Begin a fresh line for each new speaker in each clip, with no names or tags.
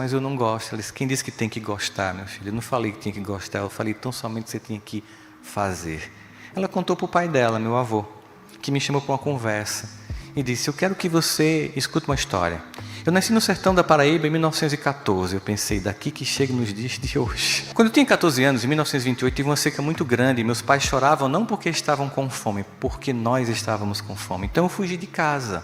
Mas eu não gosto. Ela disse, quem disse que tem que gostar, meu filho? Eu não falei que tinha que gostar, eu falei tão somente que você tinha que fazer. Ela contou para o pai dela, meu avô, que me chamou para uma conversa e disse, eu quero que você escute uma história. Eu nasci no sertão da Paraíba em 1914. Eu pensei, daqui que chega nos dias de hoje. Quando eu tinha 14 anos, em 1928, tive uma seca muito grande. Meus pais choravam não porque estavam com fome, porque nós estávamos com fome. Então eu fugi de casa.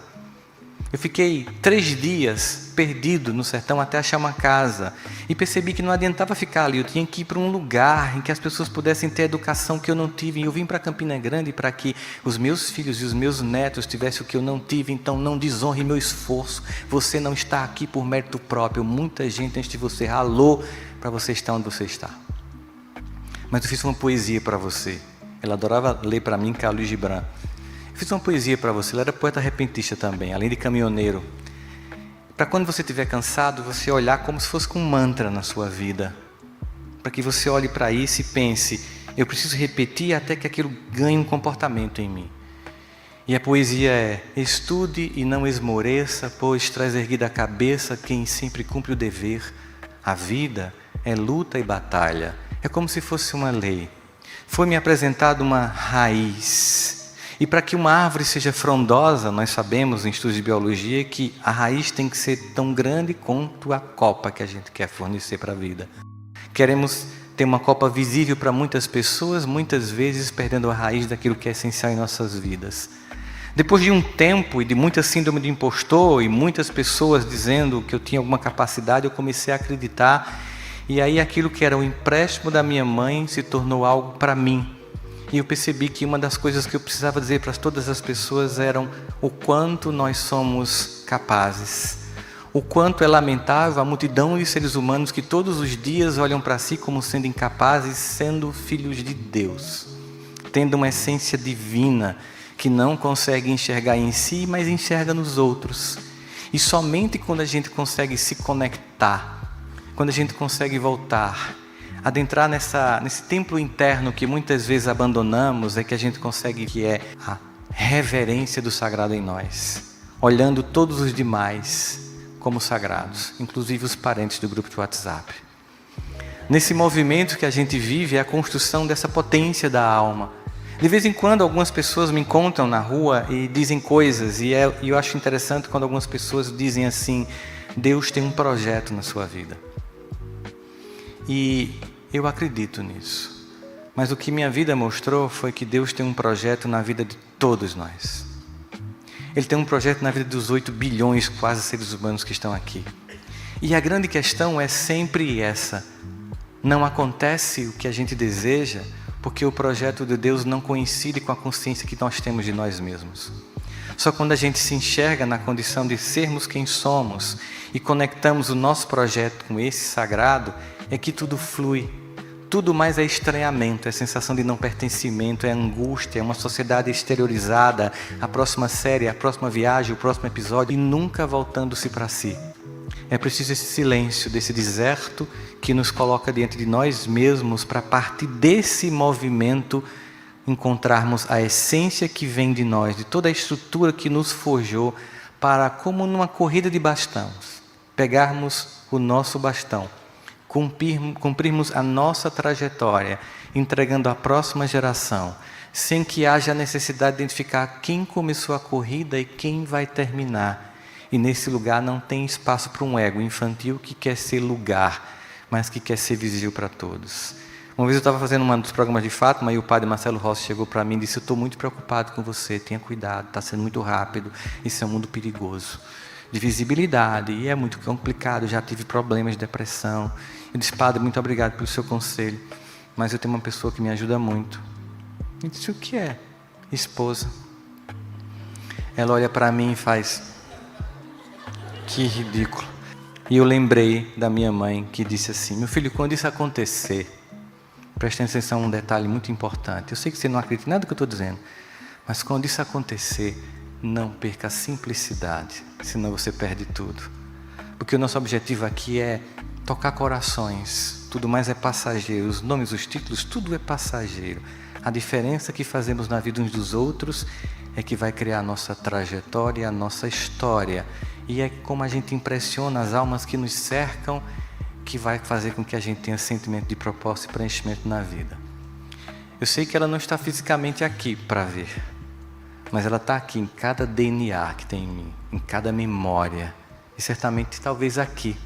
Eu fiquei 3 dias perdido no sertão até achar uma casa. E percebi que não adiantava ficar ali. Eu tinha que ir para um lugar em que as pessoas pudessem ter a educação que eu não tive. E eu vim para Campina Grande para que os meus filhos e os meus netos tivessem o que eu não tive. Então não desonre meu esforço. Você não está aqui por mérito próprio. Muita gente antes de você ralou para você estar onde você está. Mas eu fiz uma poesia para você. Ela adorava ler para mim Khalil Gibran. Eu fiz uma poesia para você, ela era poeta repentista também, além de caminhoneiro. Para quando você estiver cansado, você olhar como se fosse com um mantra na sua vida. Para que você olhe para isso e pense, eu preciso repetir até que aquilo ganhe um comportamento em mim. E a poesia é, estude e não esmoreça, pois traz erguida a cabeça quem sempre cumpre o dever. A vida é luta e batalha, é como se fosse uma lei. Foi-me apresentada uma raiz. E para que uma árvore seja frondosa, nós sabemos em estudos de biologia que a raiz tem que ser tão grande quanto a copa que a gente quer fornecer para a vida. Queremos ter uma copa visível para muitas pessoas, muitas vezes perdendo a raiz daquilo que é essencial em nossas vidas. Depois de um tempo e de muita síndrome de impostor e muitas pessoas dizendo que eu tinha alguma capacidade, eu comecei a acreditar. E aí aquilo que era o empréstimo da minha mãe se tornou algo para mim. E eu percebi que uma das coisas que eu precisava dizer para todas as pessoas eram o quanto nós somos capazes. O quanto é lamentável a multidão de seres humanos que todos os dias olham para si como sendo incapazes, sendo filhos de Deus, tendo uma essência divina que não consegue enxergar em si, mas enxerga nos outros. E somente quando a gente consegue se conectar, quando a gente consegue voltar, adentrar nesse templo interno que muitas vezes abandonamos, é que a gente consegue, que é a reverência do sagrado em nós, olhando todos os demais como sagrados, inclusive os parentes do grupo de WhatsApp. Nesse movimento que a gente vive é a construção dessa potência da alma. De vez em quando algumas pessoas me encontram na rua e dizem coisas, e eu acho interessante quando algumas pessoas dizem assim, Deus tem um projeto na sua vida. E eu acredito nisso. Mas o que minha vida mostrou foi que Deus tem um projeto na vida de todos nós. Ele tem um projeto na vida dos 8 bilhões quase seres humanos que estão aqui. E a grande questão é sempre essa. Não acontece o que a gente deseja porque o projeto de Deus não coincide com a consciência que nós temos de nós mesmos. Só quando a gente se enxerga na condição de sermos quem somos e conectamos o nosso projeto com esse sagrado, é que tudo flui. Tudo mais é estranhamento, é sensação de não pertencimento, é angústia, é uma sociedade exteriorizada, a próxima série, a próxima viagem, o próximo episódio, e nunca voltando-se para si. É preciso esse silêncio, desse deserto que nos coloca diante de nós mesmos para, a partir desse movimento, encontrarmos a essência que vem de nós, de toda a estrutura que nos forjou, para, como numa corrida de bastões, pegarmos o nosso bastão, cumprirmos a nossa trajetória, entregando à próxima geração, sem que haja a necessidade de identificar quem começou a corrida e quem vai terminar. E nesse lugar não tem espaço para um ego infantil que quer ser lugar, mas que quer ser visível para todos. Uma vez eu estava fazendo um dos programas de Fátima e o padre Marcelo Rossi chegou para mim e disse, eu estou muito preocupado com você, tenha cuidado, está sendo muito rápido, isso é um mundo perigoso, de visibilidade, e é muito complicado, já tive problemas de depressão. Eu disse, padre, muito obrigado pelo seu conselho, mas eu tenho uma pessoa que me ajuda muito. Eu disse, o que é? Esposa. Ela olha para mim e faz, que ridículo. E eu lembrei da minha mãe que disse assim, meu filho, quando isso acontecer, preste atenção a um detalhe muito importante. Eu sei que você não acredita em nada que eu estou dizendo, mas quando isso acontecer, não perca a simplicidade, senão você perde tudo. Porque o nosso objetivo aqui é tocar corações, tudo mais é passageiro, os nomes, os títulos, tudo é passageiro. A diferença que fazemos na vida uns dos outros é que vai criar a nossa trajetória, a nossa história. E é como a gente impressiona as almas que nos cercam, que vai fazer com que a gente tenha sentimento de propósito e preenchimento na vida. Eu sei que ela não está fisicamente aqui para ver, mas ela está aqui em cada DNA que tem em mim, em cada memória, e certamente talvez aqui,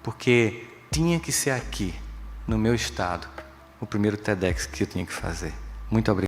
porque tinha que ser aqui, no meu estado, o primeiro TEDx que eu tinha que fazer. Muito obrigado.